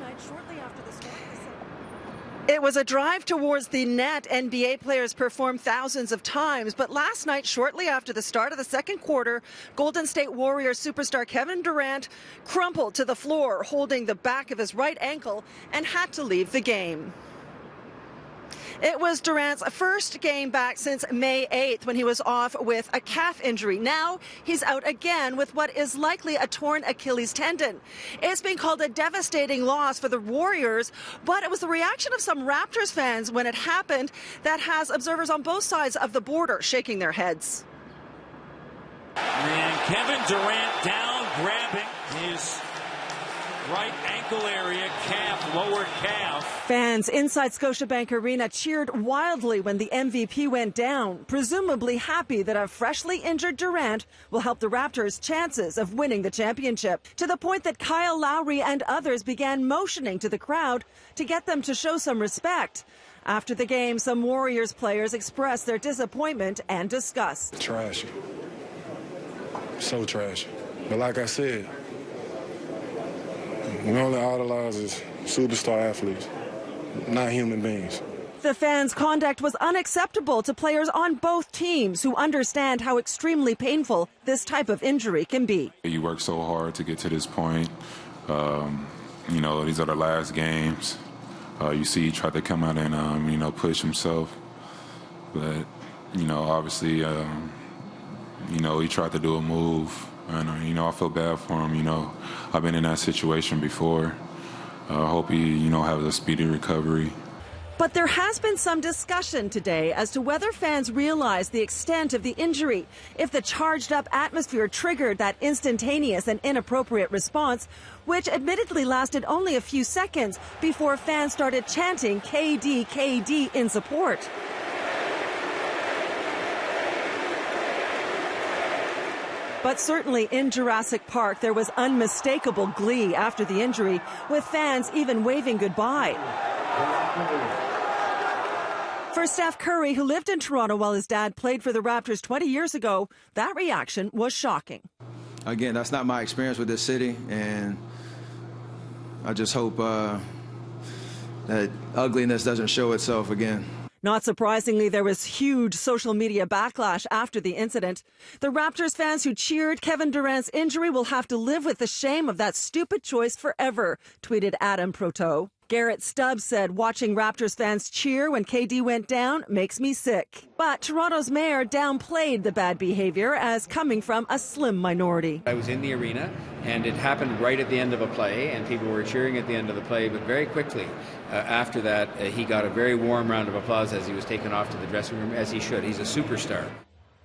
night, shortly after the start of the It was a drive towards the net NBA players performed thousands of times, but last night, shortly after the start of the second quarter, Golden State Warriors superstar Kevin Durant crumpled to the floor, holding the back of his right ankle, and had to leave the game. It was Durant's first game back since May 8th when he was off with a calf injury. Now he's out again with what is likely a torn Achilles tendon. It's been called a devastating loss for the Warriors, but it was the reaction of some Raptors fans when it happened that has observers on both sides of the border shaking their heads. And Kevin Durant down, grabbing his right ankle area, calf, lower calf. Fans inside Scotiabank Arena cheered wildly when the MVP went down, presumably happy that a freshly injured Durant will help the Raptors' chances of winning the championship, to the point that Kyle Lowry and others began motioning to the crowd to get them to show some respect. After the game, some Warriors players expressed their disappointment and disgust. Trashy. So trashy. But like I said, we only idolize as superstar athletes, not human beings. The fans' conduct was unacceptable to players on both teams who understand how extremely painful this type of injury can be. You work so hard to get to this point. These are the last games. You see he tried to come out and, push himself. But, obviously, he tried to do a move. And, I feel bad for him. I've been in that situation before. I hope he, has a speedy recovery. But there has been some discussion today as to whether fans realize the extent of the injury, if the charged-up atmosphere triggered that instantaneous and inappropriate response, which admittedly lasted only a few seconds before fans started chanting KD, KD in support. But certainly in Jurassic Park, there was unmistakable glee after the injury, with fans even waving goodbye. For Steph Curry, who lived in Toronto while his dad played for the Raptors 20 years ago, that reaction was shocking. Again, that's not my experience with this city, and I just hope that ugliness doesn't show itself again. Not surprisingly, there was huge social media backlash after the incident. The Raptors fans who cheered Kevin Durant's injury will have to live with the shame of that stupid choice forever, tweeted Adam Proteau. Garrett Stubbs said, watching Raptors fans cheer when KD went down makes me sick. But Toronto's mayor downplayed the bad behavior as coming from a slim minority. I was in the arena, and it happened right at the end of a play, and people were cheering at the end of the play, but very quickly after that, he got a very warm round of applause as he was taken off to the dressing room, as he should. He's a superstar.